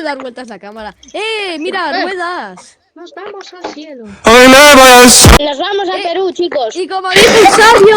dar vueltas la cámara. Mira, ruedas. Nos vamos al cielo. Nos vamos a Perú, chicos. I com a aniversari!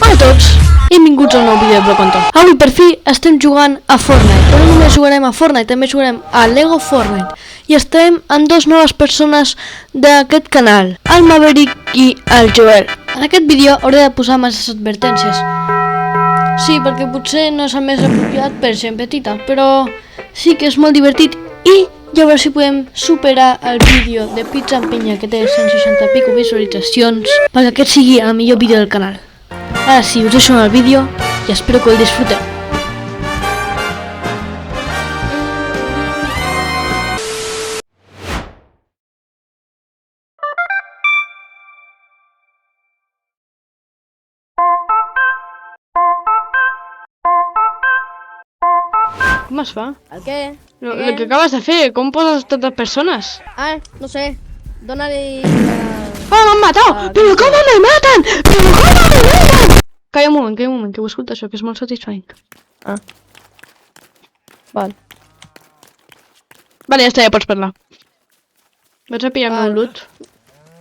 Hola a tots i benvinguts a un nou vídeo de Bloconto. Avui per fi estem jugant a Fortnite, però no només jugarem a Fortnite, també jugarem a Lego Fortnite. I estem amb dos noves persones d'aquest canal, el Maverick i el Joel. En aquest vídeo hauré de posar masses advertències. Sí, perquè potser no és el més apropiat per gent petita, però sí que és molt divertit i ja veure si podem superar el vídeo de Pizza amb Pinya que té 160 i pico visualitzacions perquè aquest sigui el millor vídeo del canal. Ara sí, us deixo en el vídeo i espero que el disfruteu. Com es fa? El què? Lo que acabas de fer, com poses tantes persones? Ah, no sé. Dóna-li... ¡Oh, me han matado! ¡Pero cómo me matan! ¡Pero cómo me matan! Calla un moment, que ho escolta això, que és molt satisfying. Ah. Val. Vale, ja està, ja pots parlar. Vaig a pillar-me un loot.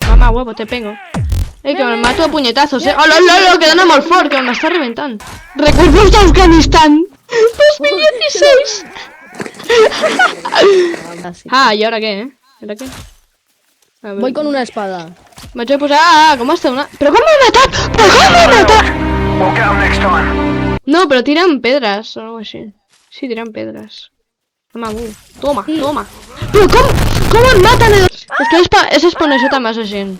Mamá, huevo, te pego. Que me mato a puñetazos, ¡Hola, hola, que dona molt fort, que m'està reventant! ¡Recuerdos de Afganistán! 2016! Ah, ¿y ahora qué, ¿Ahora qué? A ver. Voy con una espada. Me he posar... ¿cómo está una...? ¿Pero cómo me he matado? ¿Pero cómo me he matado? No, pero tiran pedras o algo así. Sí, tiran pedras. Toma, toma, toma. ¿Pero cómo em matan? És que és spawnejat amb massa gent.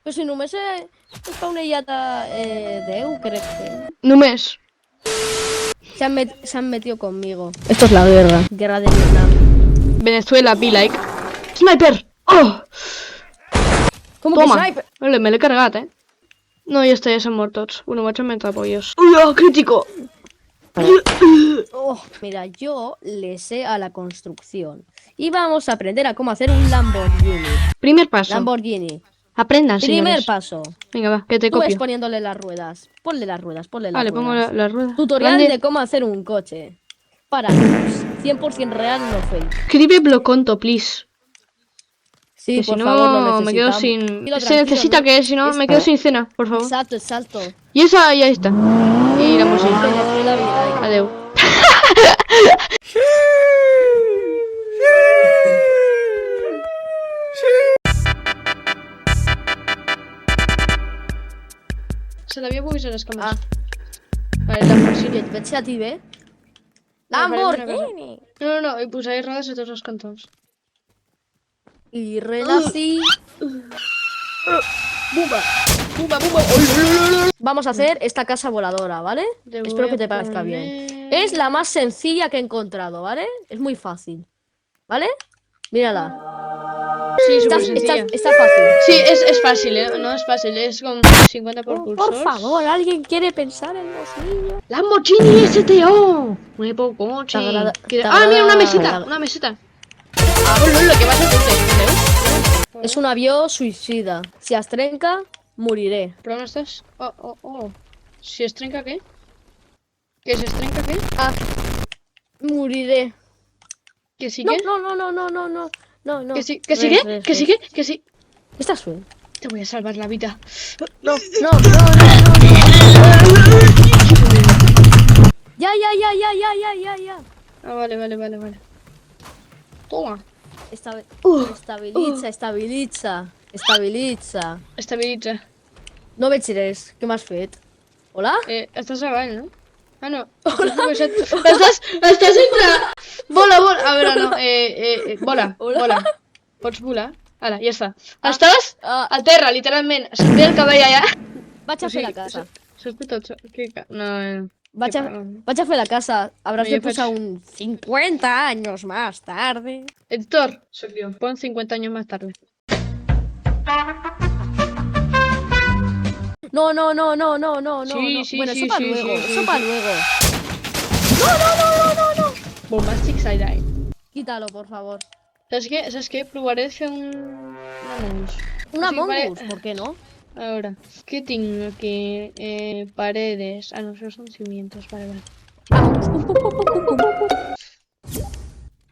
Però si només he spawnejat a 10, crec que... Només. Se han metido conmigo. Esto es la guerra. Guerra de Vietnam. Venezuela, be like. ¡Sniper! ¡Oh! ¿Cómo Toma. que sniper? Vale, me l'he cargat, No, ja està, ja s'han mort tots. Bueno, vaig a menjar pollos. ¡Crítico! Oh, mira, yo le sé a la construcción. Y vamos a aprender a cómo hacer un Lamborghini. Primer paso. Lamborghini. Aprendan, Primer señores. paso. Venga, va, que te Tú ves copio. poniéndole las ruedas. Ponle las ruedas, ponle las Vale, ruedas. pongo la rueda. Tutorial Grande. de cómo hacer un coche. Para todos. 100% real, no fake. Escribe Bloconto, please. Sí, Que si por no, favor, lo me quedo necesitamos. sin... Tranquilo, Se tranquilo, necesita ¿no? que, si no, me quedo sin cena, por favor. Exacto, exacto. Y esa, ya está. Y la música. Venezuela, vida. Adeu. Se l'havia pogut les cames. Vale, Lamborghini. Et veig a ti bé? Farem una Lamborghini. No, i posaré rodes a tots els cantons. Y renací. Bumba. Vamos a hacer esta casa voladora, ¿vale? Espero que te parezca bien. Es la más sencilla que he encontrado, ¿vale? Es muy fácil. ¿Vale? Mírala. Sí, Está súper sencilla. fácil. Sí, es fácil, no es fácil, es con 50 por pulsos. Por favor, ¿alguien quiere pensar en los niños? Lamborghini STO. Nuevo coche. T'agrada- Mira, una meseta, t'agrada- una meseta. Lo que vas a hacer, Es un avión suicida. Si es trenca, moriré. ¿Pero dónde estás? Oh. Si es trenca, ¿qué? ¿Que si es trenca, qué? Ah, moriré. ¿Que sí, No, qué? no. ¿Que sí, que sí, qué? ¿Que sí, qué? ¿Que sí? Estás bien. Te voy a salvar la vida. No. Ya. Ah, vale. Toma. Estabilitza. Estabilitza. No veig res. Què m'has fet? Hola? Estàs avall, no? Ah, no. Estàs entre... Vola. A veure, no. Vola. Pots volar? Ara, ja està. Estàs a terra, literalment. Se't ve el cabell allà. Vaig a fer la casa. Sospechoso. No. Vaig a fer la casa. Habrás No, de jo faig- posar un 50 años más tarde. Editor, soy yo. Pon 50 años más tarde. No. Sí, Bueno, sí, eso para sí, luego. sí, Eso sí. para luego. No. Bombastic Side-Eye. Quítalo, por favor. ¿Sabes qué? Probaré hacer un Among Us. Una Sí, Among vale. Us, ¿por qué no? Ahora, ¿qué tengo aquí? Paredes. Ah, no, esos son cimientos, vale.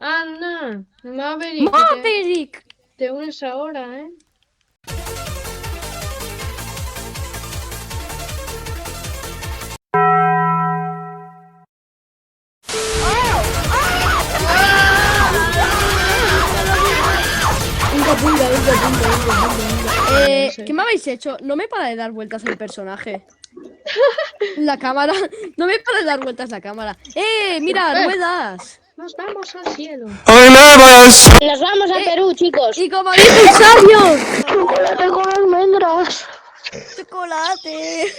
Anda, Maverick, ¡Maverick! te unes ahora, ¿eh? ¿Qué me habéis hecho? No me para de dar vueltas el personaje. La cámara. No me para de dar vueltas la cámara. Mira, ruedas. Nos vamos al cielo. Nos vamos a Perú, chicos. Y como dice el sabio. Chocolate con almendras. Chocolate.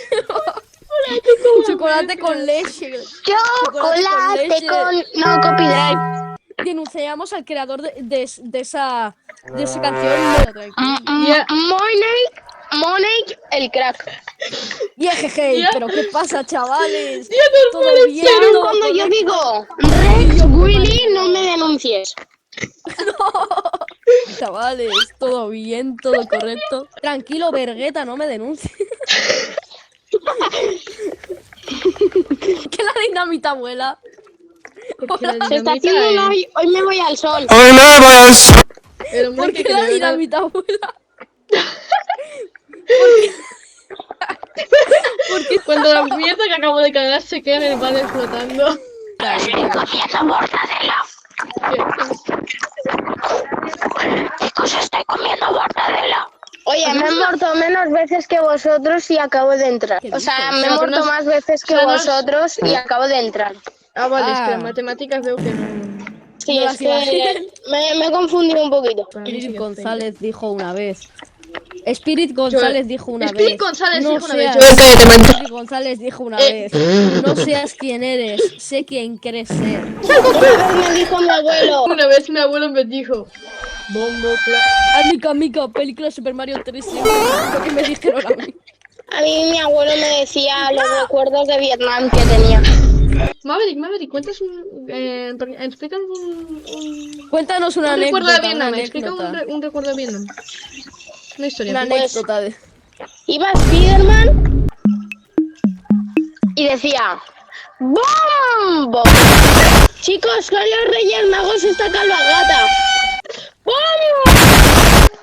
Chocolate con leche. Chocolate con... No, copyright. Denunciamos al creador de esa canción. Money, el crack. Y jeje, pero ¿qué pasa, chavales? Todo bien. Pero todo cuando yo correcto. digo Rex Willy, no me denuncies. Chavales, todo bien, todo correcto. Tranquilo, Vergueta, no me denuncies. ¿Qué la dinamita abuela? Se está haciendo un hoy me voy al sol. El hombre ¿Por que qué la creó dinamita abuela? Porque Cuando la mierda que acabo de cagar se queda en el balde flotando. Comiendo mortadela. Chicos, estoy comiendo mortadela. Oye, me he muerto menos veces que vosotros y acabo de entrar. O sea, me he Pero muerto no- más veces que pero no- vosotros y acabo de entrar. Ah, vale, es que Ah. en matemáticas veo que no. Sí, No es las imaginas. que me he confundido un poquito. Spirit González dijo una vez. Spirit González dijo una vez. Spirit González no dijo una vez. seas- Yo- Spirit González dijo una vez. No seas quien eres, sé quién quieres ser. Una vez me dijo mi abuelo. Una vez mi abuelo me dijo: Bombo, Amiga, película Super Mario 3. Lo que me dijeron a mí. A mí mi abuelo me decía los recuerdos de Vietnam que tenía. Maverick, cuentas un. Explícanos un Cuéntanos una un recuerdo de anécdota. Una Vietnam. Explica anécdota. un recuerdo de Vietnam. Una historia. Una anécdota de. Iba Spiderman y decía ¡Bombo! Chicos, con los Reyes Magos está calva gata. ¡Bombo!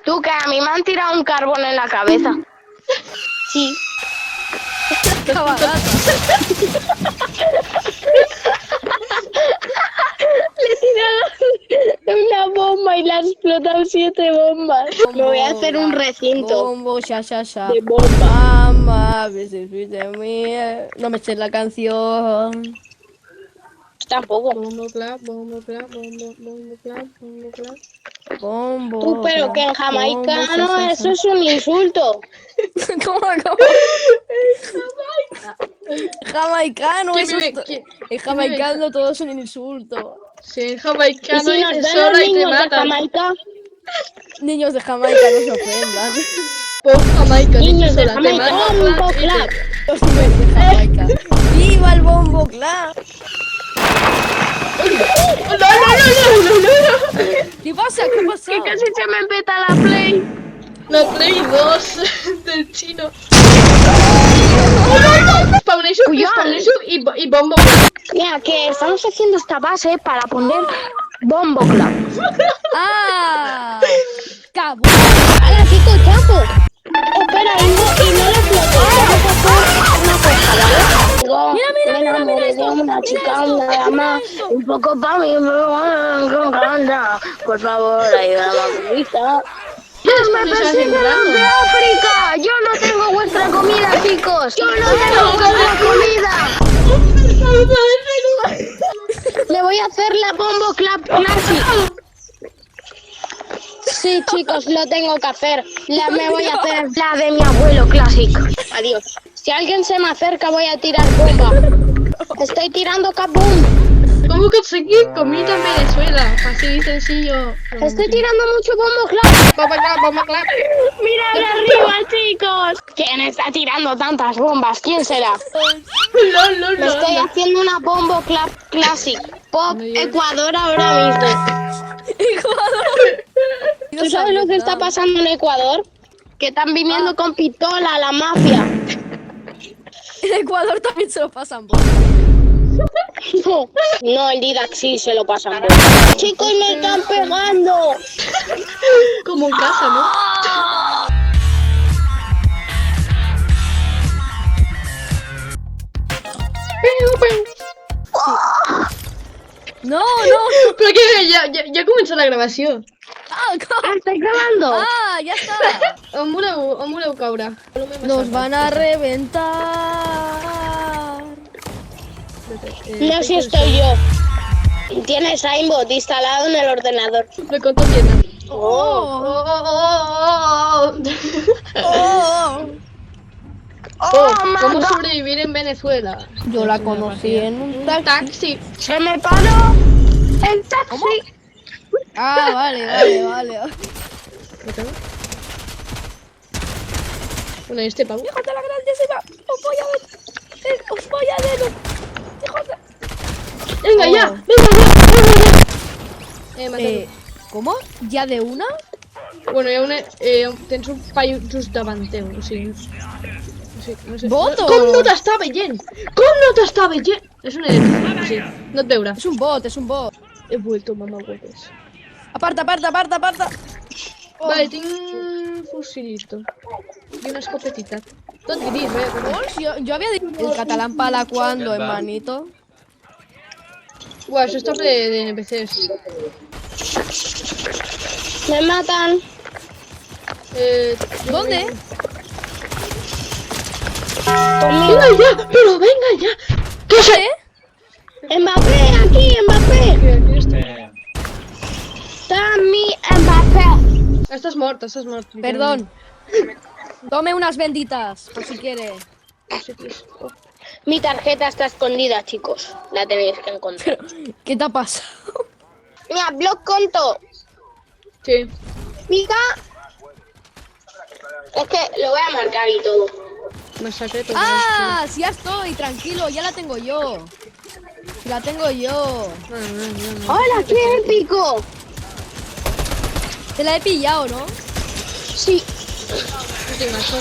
Tú, que a mí me han tirado un carbón en la cabeza. Sí. Cabagata. Le tiraron una bomba y le han explotado 7 bombas. Me voy a hacer un recinto Bombo, ya. de bombas. Mamá, a veces fuiste mía. No me sé la canción. Tampoco. Bombo, clap, bombo, clap, bombo, clap, bombo, clap. Bombo. Tú, pero que en jamaicano bombo, eso es un insulto. ¿Cómo? Jamaicano, ¿Quién eso vive- es to- quién- En jamaicano todo es un insulto. Si en Y jamaicano si nos dices ven los sola y te niños de matan. Jamaica, Niños de Jamaica no se ofendan. Pon Jamaica, niños dices de sola, te Jamaica, matan. bombo y te- clap. Los niños de Jamaica. ¡Viva el bombo clap! ¿Qué pasa? ¿Qué pasa? Que casi se me peta la play. La Play 2 del chino. Spawnation y Bombo. Mira, que estamos haciendo esta base para poner bombo clap. ¡Ah! ¡Cabo! ¡Hala, chico, chapo! Espera, y no le floto. Vamos a hacer una cosa, ¿vale? Digo, me enamoré de una chica, una dama, un poco pa' mí, me encanta. Por favor, ayuda a la mamita. ¡Me persiguen los de África! ¡Yo no tengo vuestra comida, chicos! ¡Yo no tengo vuestra comida! Le voy a hacer la Bombo Clap Classic. Sí, chicos, lo tengo que hacer. Me voy a hacer la de mi abuelo Classic. Adiós. Si alguien se me acerca, voy a tirar bomba. Estoy tirando kaboom. ¿Cómo conseguir comida en Venezuela? Así de sencillo. Estoy tirando mucho bombo clap. Bomba clap, bomba clap. Mirad arriba, chicos. ¿Quién está tirando tantas bombas? ¿Quién será? Me estoy haciendo una Bombo Clap Classic. Pop Ecuador ahora mismo. ¡Ecuador! ¿Tú sabes lo que está pasando en Ecuador? Que están viniendo con pistola la mafia. En Ecuador también se lo pasan bomba. No, el Didac sí se lo pasan. Chicos, me están pegando. Como en casa, ¿no? No, no. Però que ja comença la gravació. Ah, ¿Estoy grabando? ah, ya está. On voleu caure? Nos van a reventar. No, si estoy yo. Tienes aimbot instalado en el ordenador. Me conto bien. Oh, Oh, oh. ¿Cómo sobrevivir en Venezuela? Yo la conocí en un taxi. Taxi. Se me paró el taxi. Ah, vale. ¿Lo tengo? Bueno, ¿y este pavo? ¡Hijos de la grandísima! ¡Os voy a ver! ¡Hijos de... Venga, Oh. ya, venga, ya. Matado. ¿Cómo? ¿Ya de una? Bueno, hi ha una... tens un paio just davant teu, o sigui... No sé. Voto! Com no t'està veient? Com no t'està veient? És un edit, sí, no et veurà. Es un bot, es un bot. He vuelto, mamá huevos. Aparta. Oh. Vale, tinc un fusilito. I una escopetita. Tot gris, Ols, yo había dicho el catalán para cuando, hermanito. Buah, això està ple de NPCs. Me matan. ¿Dónde? Conmigo. Venga ya, pero venga ya. ¿Qué es? Mbappé, aquí, Mbappé. Aquí està. Está mi Mbappé. Estàs mort. Perdón. Tome unas benditas, por si quiere. Mi tarjeta está escondida, chicos. La tenéis que encontrar. ¿Qué te ha pasado? Mira, blog conto. Sí. Mira. Es que lo voy a marcar y todo. Masacre tot. Ah, sí, ya estoy, tranquilo, ya la tengo yo. La tengo yo. ¡Hola, qué épico! Te la he pillado, ¿no? Sí. No tinc más.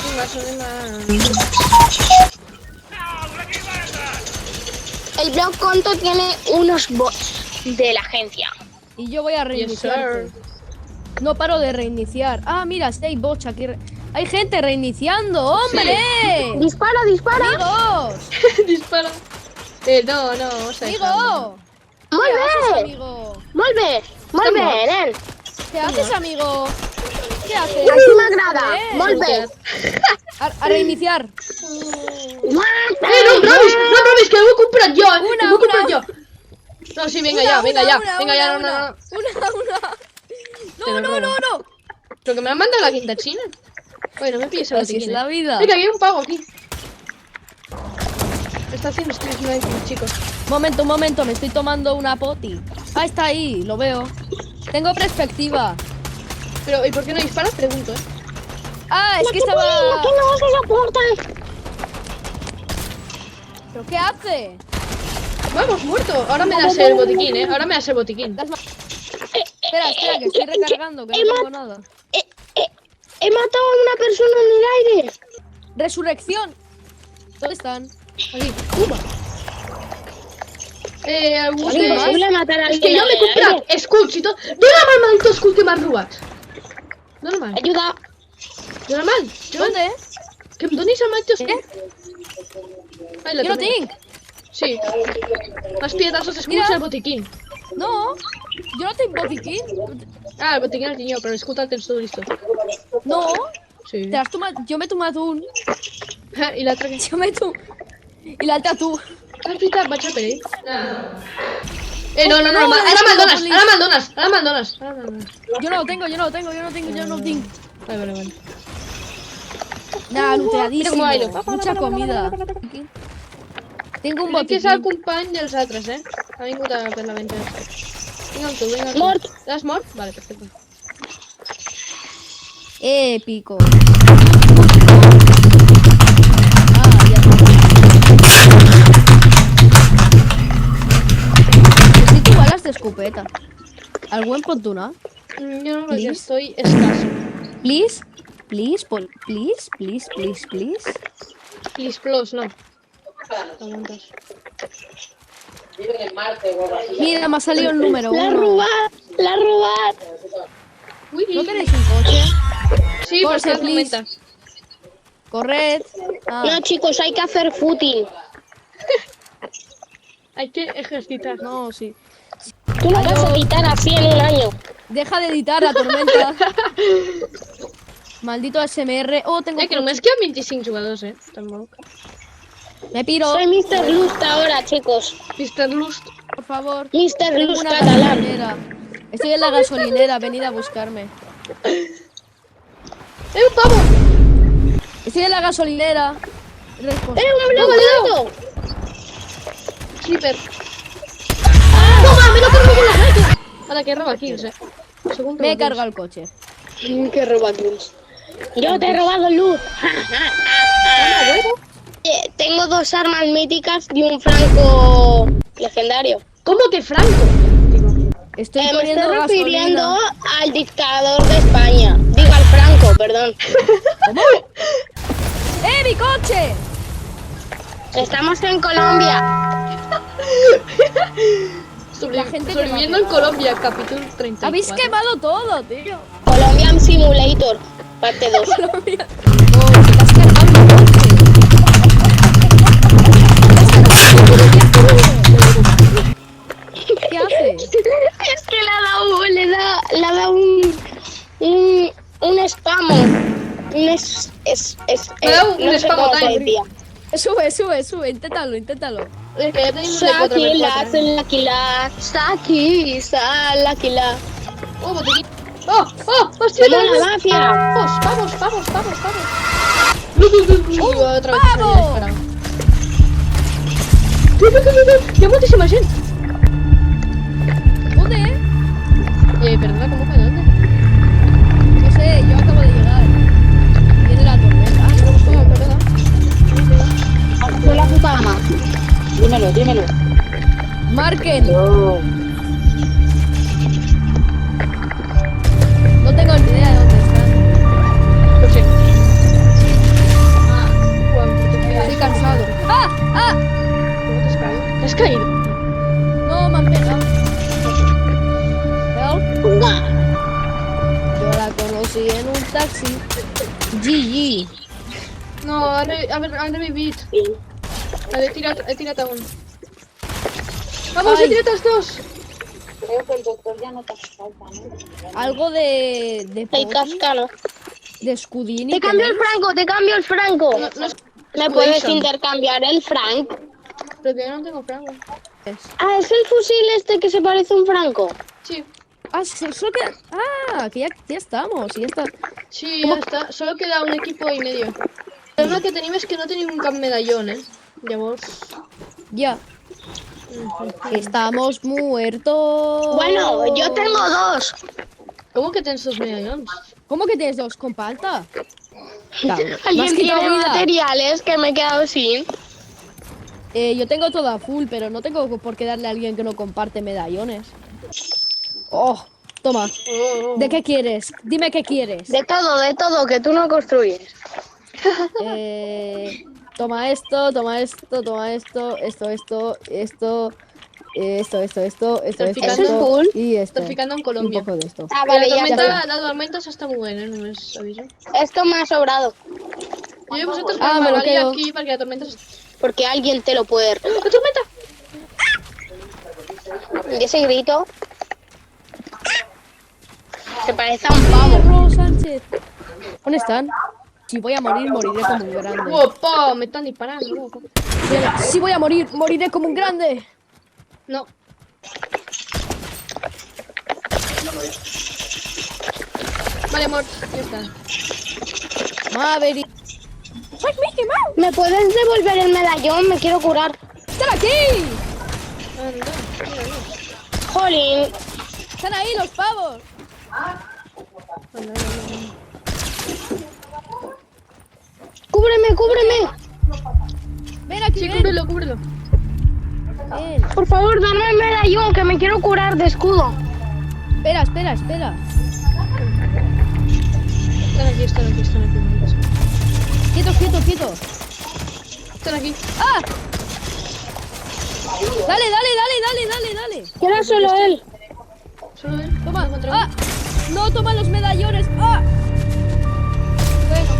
El blog conto tiene unos bots de la agencia. Y yo voy a reiniciar. No paro de reiniciar. Ah, mira, si hay bots aquí. Hay gente reiniciando, ¡hombre! Dispara. ¡Amigos! Dispara. No, vamos a dejarlo. ¡Amigo! Muy ¿Qué haces, bien. amigo? Muy bien, nen. ¿Qué haces, amigo? ¿Qué haces? Así m'agrada. Molt bé. A reiniciar. No em robis, que ho he comprat jo, Una. Ho he comprat jo. No, sí, venga ya, Una. no. No. Pero que me han mandado la quinta china. Oye, no me pilles el Así es botiquín. la vida. Venga, que hay un pavo aquí. Está haciendo stream sniping, chicos. Un momento, me estoy tomando una poti. Ah, está ahí, lo veo. Tengo perspectiva. Pero, ¿y por qué no disparas? Pregunto, Ah, es que estaba... ¿Por qué no se soportan? ¿Pero qué hace? Vamos, muerto. Ahora me das el botiquín, Ahora me das el botiquín. Espera, que estoy recargando, que no tengo nada. He matado a una persona en el aire. Resurrección. ¿Dónde están? Aquí. Algú Es de... imposible matar a És que alguien jo m'he en el aire. comprat escuts i tot. Dóna'm el maldito escut que m'has robat. Dóna'm. Ayuda. Dóna'm. ¿Dónde? Que em donis el maldito escut. Ai, la Yo no tormenta. tengo. Sí. M'has pillat els escuts Mira. al botiquín. No, yo no tengo botiquín. Ah, el botiquín el tinc jo, però l'escut el tens tu listo. No, Sí. te has tomado... Yo me he tomado un... I l'altre que... Yo me he tomado... Y la alta tú. Ah, és veritat, vaig a per ell. No, no, ara me'l dones, no, ara me'l dones, ara me'l dones. Yo no lo tengo. Vale. Nada, looteadísimo. Mira cómo bailo. Mucha comida. Tengo un Crec que és el botiquín. company dels altres, Ha vingut a per la venda. Vinga amb tu, vinga amb tu. Mort. L'has mort? Vale, perfecte. Épico. Ah, ya está. Necesito balas de escopeta. ¿Algo en Pontuna? Jo no, Please? jo estoy escaso. Please, please. Please, plus, no. Aguantas. Mira, me ha salido el número La 1. robar, la robar. Uy, ¿No queréis un coche? sí, Corre, pues las please. tormentas. Corred. Ah, No, chicos, hay que hacer footing. Hay que ejercitar. no, sí. Tú no vas a editar así en un año. Deja de editar la tormenta. Maldito SMR. Oh, tengo Que coche. només queden 25 jugadors, tampoc. Me piro, Soy Mr. Lust ahora, chicos. Mr. Lust. por favor. Mr. Tengo Lust una catalán. gasolinera. Estoy en la gasolinera, venid a buscarme. Un pavo! Estoy en la gasolinera. ¡Un blanco! Sleeper. ¡Toma! ¡Me lo cargo con la moto! Ahora que roba kills, Segundo Me he cargado el coche. ¡Qué roba kills! Yo te he robado luz. Tengo 2 armas míticas y un franco legendario. ¿Cómo que Franco? Estoy Me poniendo estoy refiriendo gasolina. al dictador de España. Digo, al Franco, perdón. ¡Mi coche! Estamos en Colombia. La gente que Sobreviviendo va en Colombia, capítulo 34. Habéis quemado todo, tío. Colombian Simulator, parte 2. Colombia. Oh, te has cargado mi coche. ¿Qué haces? Es que le ha dado un spam. Me ha dado un no sé spam cómo se time. decía. Sube, inténtalo. Es que ya tenéis un de 4x4. Está la. ¡Oh, botiquín! ¡Oh! ¡Oh! ¡Hostia! ¡Como la mafia! ¡Vamos! Otra vez ¡Vamos! salía disparado. ¡Qué muchísima gente! ¿Dónde? Perdona, ¿cómo fue? ¿Dónde? No sé, yo acabo de llegar. Viene la tormenta. Oh, perdona. Fue la puta ama. Dímelo. Marquen. No tengo ni idea de dónde están. Lo sé. Juan, Estoy cansado. ¡Ah! ¿Cómo te has caído? ¿Te has caído? No, me han pegado. Help. Yo la conocí en un taxi. GG. No, han revivido. He tirat a uno. ¡Vamos, Ay. he tirat els dos! Creo que el doctor ya no te hace falta, ¿no? Algo de El poti, cascano. de Scudini. Te cambio el franco. No es ¿Me puedes Scudation. intercambiar el franco? Pero que yo no tengo franco. Ah, es el fusil este que se parece a un franco. Sí, Solo queda... que ya estamos. Ya está. sí, ya está. Solo queda un equipo y medio. El problema que tenim és que no tenim un cap medallón, Llavors... Ya. Estamos muertos. Bueno, yo tengo 2. ¿Cómo que tens dos medallons? ¿Cómo que tienes 2 con palta? Claro. ¿Me has Alguien quitado tiene vida? materiales que me he quedado sin. Yo tengo toda full, pero no tengo por qué darle a alguien que no comparte medallones. Oh, toma. ¿De qué quieres? Dime qué quieres. De todo, que tú no construyes. Toma esto, esto, Traficando. ¿Eso es full? y esto. Traficando en Un Colombia. poco de esto. Ah, vale, ya La está. tormenta s'està movent, només aviso. Esto me ha sobrado. Jo he posat els me lo m'agradaria quedo. aquí perquè la tormenta Porque alguien te lo puede... ¡La tormenta! Y ese grito... Se parece a un pavo. Perro Sánchez. ¿Dónde están? Si voy a morir, moriré como un grande. ¡Opa! Me están disparando, loco. Si voy a morir, moriré como un grande. No. Vale, amor, ya está. Maverick. ¡Soy Mickey Mouse! ¿Me puedes devolver el medallón? Me quiero curar. ¡Están aquí! Anda, mira, Jolín. ¡Están ahí los pavos! Cúbreme. Ven aquí, Sí, ven. cúbrelo. Ven. Por favor, dame el medallón que me quiero curar de escudo. Espera. Están aquí. Quieto. Están aquí. ¡Ah! Dale, dale, dale, dale, dale, dale. Queda solo él. Solo él. Toma. Lo encontré. ¡Ah! No, toma los medallones. ¡Ah! Bueno.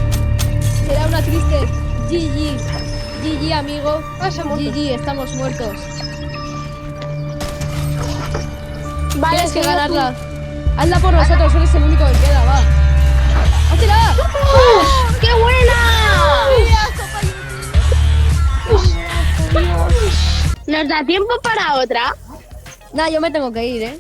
Será una triste. GG. GG, amigo. Ah, se ha muerto. GG, estamos muertos. Vale, Tienes que sigo ganarla. Hazla por nosotros, eres el único que queda, va. ¡Hazla! ¡Qué buena! ¿Nos da tiempo para otra? Nah, yo me tengo que ir, ¿eh?